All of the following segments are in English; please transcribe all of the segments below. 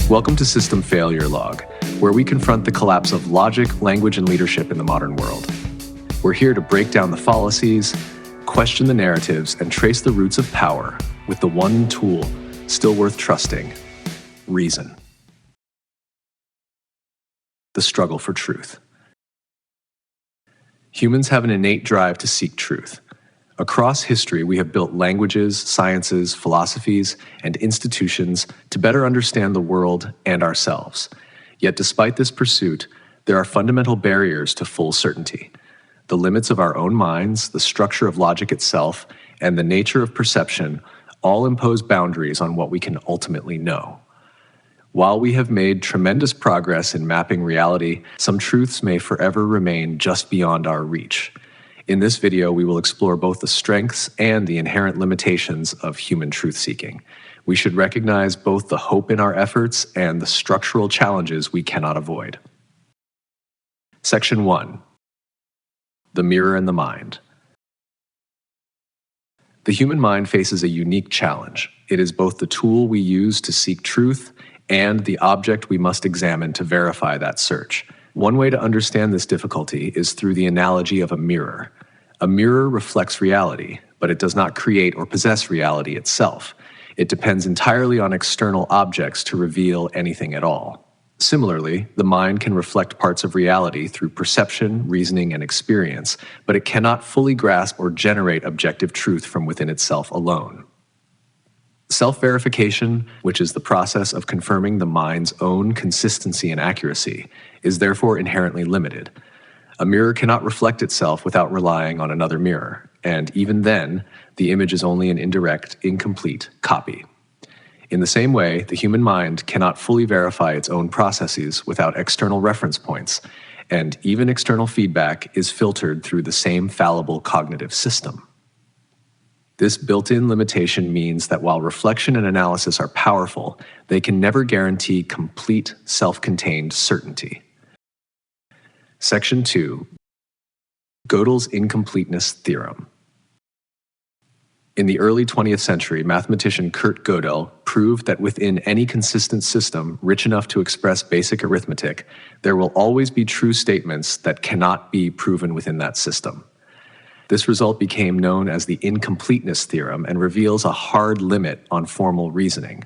Welcome to System Failure Log, where we confront the collapse of logic, language, and leadership in the modern world. We're here to break down the fallacies, question the narratives, and trace the roots of power with the one tool still worth trusting: reason. The struggle for truth. Humans have an innate drive to seek truth. Across history, we have built languages, sciences, philosophies, and institutions to better understand the world and ourselves. Yet despite this pursuit, there are fundamental barriers to full certainty. The limits of our own minds, the structure of logic itself, and the nature of perception all impose boundaries on what we can ultimately know. While we have made tremendous progress in mapping reality, some truths may forever remain just beyond our reach. In this video, we will explore both the strengths and the inherent limitations of human truth-seeking. We should recognize both the hope in our efforts and the structural challenges we cannot avoid. Section 1. The mirror and the mind. The human mind faces a unique challenge. It is both the tool we use to seek truth and the object we must examine to verify that search. One way to understand this difficulty is through the analogy of a mirror. A mirror reflects reality, but it does not create or possess reality itself. It depends entirely on external objects to reveal anything at all. Similarly, the mind can reflect parts of reality through perception, reasoning, and experience, but it cannot fully grasp or generate objective truth from within itself alone. Self-verification, which is the process of confirming the mind's own consistency and accuracy, is therefore inherently limited. A mirror cannot reflect itself without relying on another mirror, and even then, the image is only an indirect, incomplete copy. In the same way, the human mind cannot fully verify its own processes without external reference points, and even external feedback is filtered through the same fallible cognitive system. This built-in limitation means that while reflection and analysis are powerful, they can never guarantee complete, self-contained certainty. Section 2. Gödel's Incompleteness Theorem. In the early 20th century, mathematician Gödel proved that within any consistent system rich enough to express basic arithmetic, there will always be true statements that cannot be proven within that system. This result became known as the Incompleteness Theorem and reveals a hard limit on formal reasoning.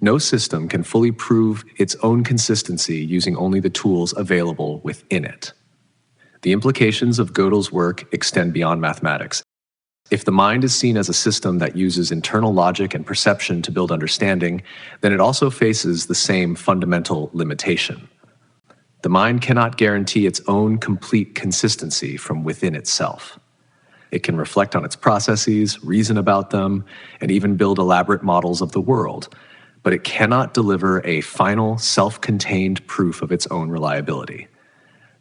No system can fully prove its own consistency using only the tools available within it. The implications of Gödel's work extend beyond mathematics. If the mind is seen as a system that uses internal logic and perception to build understanding, then it also faces the same fundamental limitation. The mind cannot guarantee its own complete consistency from within itself. It can reflect on its processes, reason about them, and even build elaborate models of the world, but it cannot deliver a final, self-contained proof of its own reliability.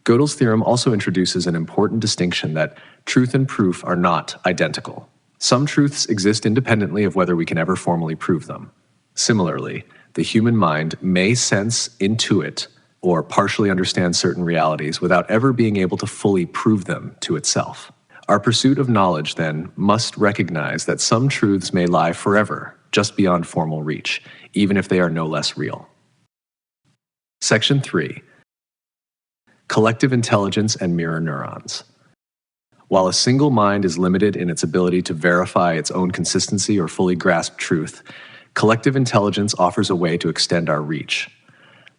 Gödel's theorem also introduces an important distinction that truth and proof are not identical. Some truths exist independently of whether we can ever formally prove them. Similarly, the human mind may sense, intuit, or partially understand certain realities without ever being able to fully prove them to itself. Our pursuit of knowledge, then, must recognize that some truths may lie forever, just beyond formal reach, even if they are no less real. Section 3. Collective intelligence and mirror neurons. While a single mind is limited in its ability to verify its own consistency or fully grasp truth, collective intelligence offers a way to extend our reach.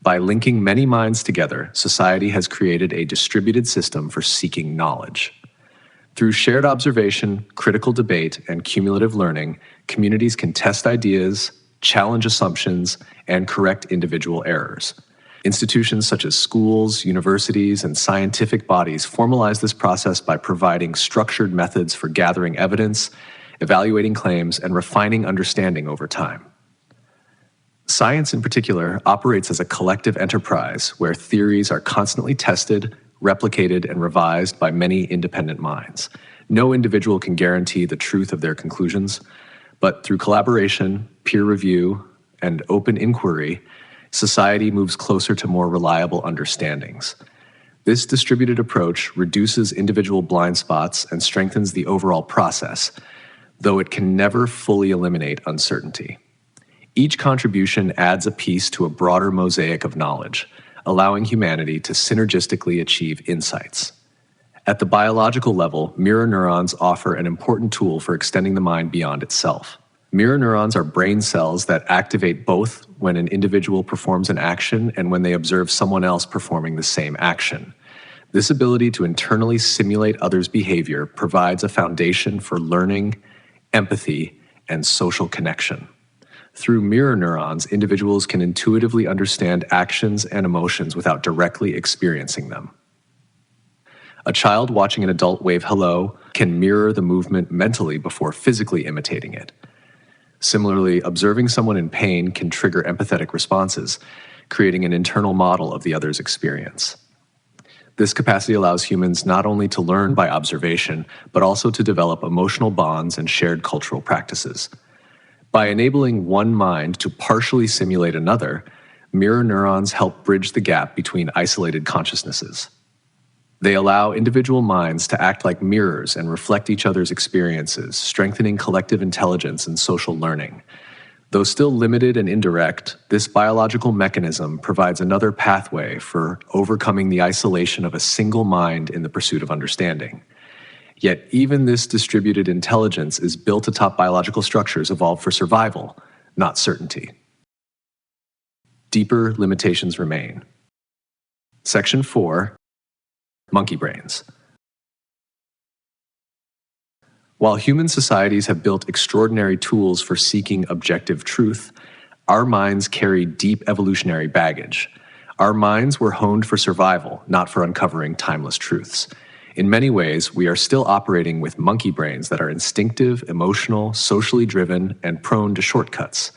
By linking many minds together, society has created a distributed system for seeking knowledge. Through shared observation, critical debate, and cumulative learning, communities can test ideas, challenge assumptions, and correct individual errors. Institutions such as schools, universities, and scientific bodies formalize this process by providing structured methods for gathering evidence, evaluating claims, and refining understanding over time. Science, in particular, operates as a collective enterprise where theories are constantly tested, replicated, and revised by many independent minds. No individual can guarantee the truth of their conclusions, but through collaboration, peer review, and open inquiry, society moves closer to more reliable understandings. This distributed approach reduces individual blind spots and strengthens the overall process, though it can never fully eliminate uncertainty. Each contribution adds a piece to a broader mosaic of knowledge, allowing humanity to synergistically achieve insights. At the biological level, mirror neurons offer an important tool for extending the mind beyond itself. Mirror neurons are brain cells that activate both when an individual performs an action and when they observe someone else performing the same action. This ability to internally simulate others' behavior provides a foundation for learning, empathy, and social connection. Through mirror neurons, individuals can intuitively understand actions and emotions without directly experiencing them. A child watching an adult wave hello can mirror the movement mentally before physically imitating it. Similarly, observing someone in pain can trigger empathetic responses, creating an internal model of the other's experience. This capacity allows humans not only to learn by observation, but also to develop emotional bonds and shared cultural practices. By enabling one mind to partially simulate another, mirror neurons help bridge the gap between isolated consciousnesses. They allow individual minds to act like mirrors and reflect each other's experiences, strengthening collective intelligence and social learning. Though still limited and indirect, this biological mechanism provides another pathway for overcoming the isolation of a single mind in the pursuit of understanding. Yet even this distributed intelligence is built atop biological structures evolved for survival, not certainty. Deeper limitations remain. Section 4. Monkey brains. While human societies have built extraordinary tools for seeking objective truth, our minds carry deep evolutionary baggage. Our minds were honed for survival, not for uncovering timeless truths. In many ways, we are still operating with monkey brains that are instinctive, emotional, socially driven, and prone to shortcuts.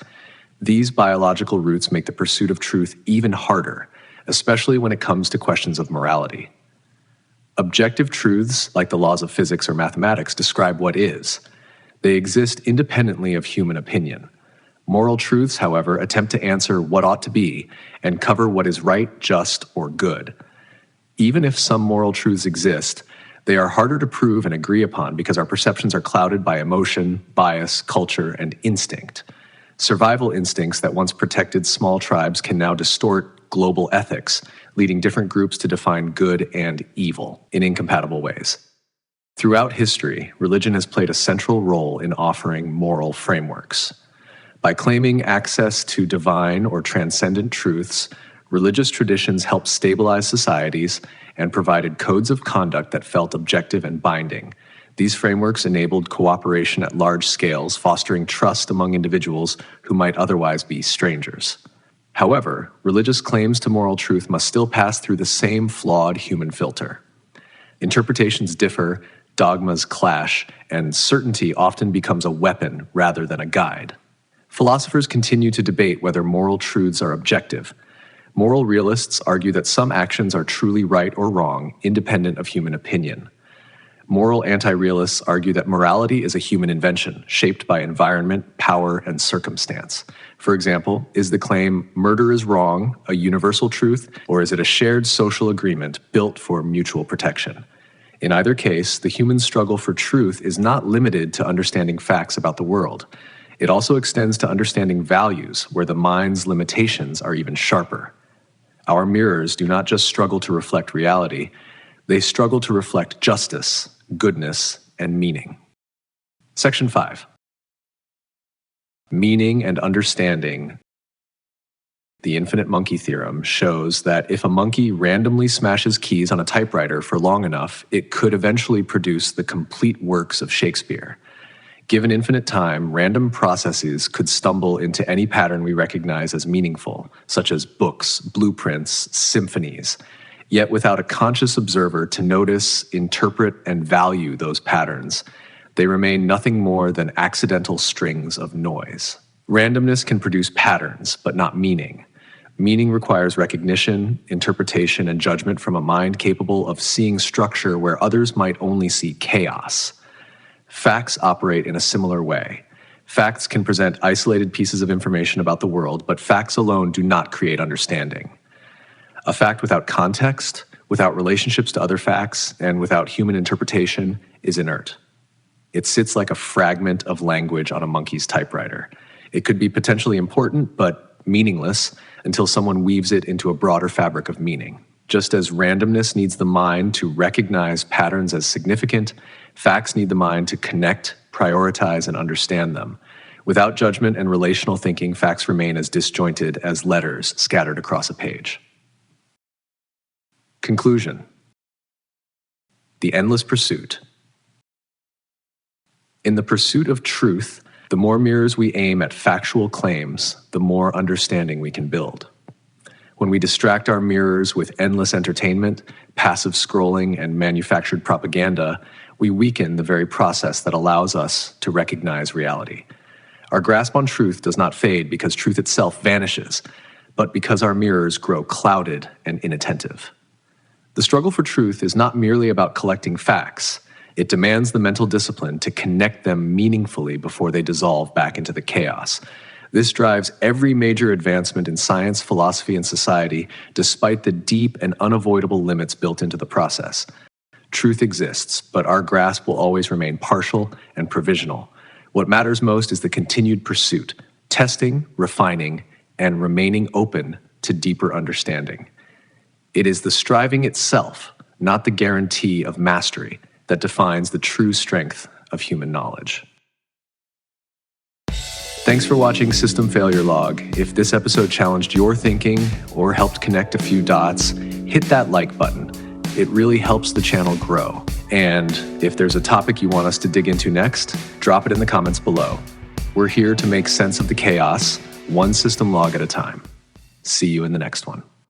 These biological roots make the pursuit of truth even harder, especially when it comes to questions of morality. Objective truths, like the laws of physics or mathematics, describe what is. They exist independently of human opinion. Moral truths, however, attempt to answer what ought to be and cover what is right, just, or good. Even if some moral truths exist, they are harder to prove and agree upon because our perceptions are clouded by emotion, bias, culture, and instinct. Survival instincts that once protected small tribes can now distort global ethics, leading different groups to define good and evil in incompatible ways. Throughout history, religion has played a central role in offering moral frameworks. By claiming access to divine or transcendent truths, religious traditions helped stabilize societies and provided codes of conduct that felt objective and binding. These frameworks enabled cooperation at large scales, fostering trust among individuals who might otherwise be strangers. However, religious claims to moral truth must still pass through the same flawed human filter. Interpretations differ, dogmas clash, and certainty often becomes a weapon rather than a guide. Philosophers continue to debate whether moral truths are objective. Moral realists argue that some actions are truly right or wrong, independent of human opinion. Moral anti-realists argue that morality is a human invention, shaped by environment, power, and circumstance. For example, is the claim, "murder is wrong," a universal truth, or is it a shared social agreement built for mutual protection? In either case, the human struggle for truth is not limited to understanding facts about the world. It also extends to understanding values, where the mind's limitations are even sharper. Our mirrors do not just struggle to reflect reality, they struggle to reflect justice, goodness, and meaning. Section 5. Meaning and understanding. The infinite monkey theorem shows that if a monkey randomly smashes keys on a typewriter for long enough, it could eventually produce the complete works of Shakespeare. Given infinite time, random processes could stumble into any pattern we recognize as meaningful, such as books, blueprints, symphonies. Yet without a conscious observer to notice, interpret, and value those patterns, they remain nothing more than accidental strings of noise. Randomness can produce patterns, but not meaning. Meaning requires recognition, interpretation, and judgment from a mind capable of seeing structure where others might only see chaos. Facts operate in a similar way. Facts can present isolated pieces of information about the world, but facts alone do not create understanding. A fact without context, without relationships to other facts, and without human interpretation is inert. It sits like a fragment of language on a monkey's typewriter. It could be potentially important, but meaningless until someone weaves it into a broader fabric of meaning. Just as randomness needs the mind to recognize patterns as significant, facts need the mind to connect, prioritize, and understand them. Without judgment and relational thinking, facts remain as disjointed as letters scattered across a page. Conclusion. The endless pursuit. In the pursuit of truth, the more mirrors we aim at factual claims, the more understanding we can build. When we distract our mirrors with endless entertainment, passive scrolling, and manufactured propaganda, we weaken the very process that allows us to recognize reality. Our grasp on truth does not fade because truth itself vanishes, but because our mirrors grow clouded and inattentive. The struggle for truth is not merely about collecting facts. It demands the mental discipline to connect them meaningfully before they dissolve back into the chaos. This drives every major advancement in science, philosophy, and society, despite the deep and unavoidable limits built into the process. Truth exists, but our grasp will always remain partial and provisional. What matters most is the continued pursuit, testing, refining, and remaining open to deeper understanding. It is the striving itself, not the guarantee of mastery, that defines the true strength of human knowledge. Thanks for watching System Failure Log. If this episode challenged your thinking or helped connect a few dots, hit that like button. It really helps the channel grow. And if there's a topic you want us to dig into next, drop it in the comments below. We're here to make sense of the chaos, one system log at a time. See you in the next one.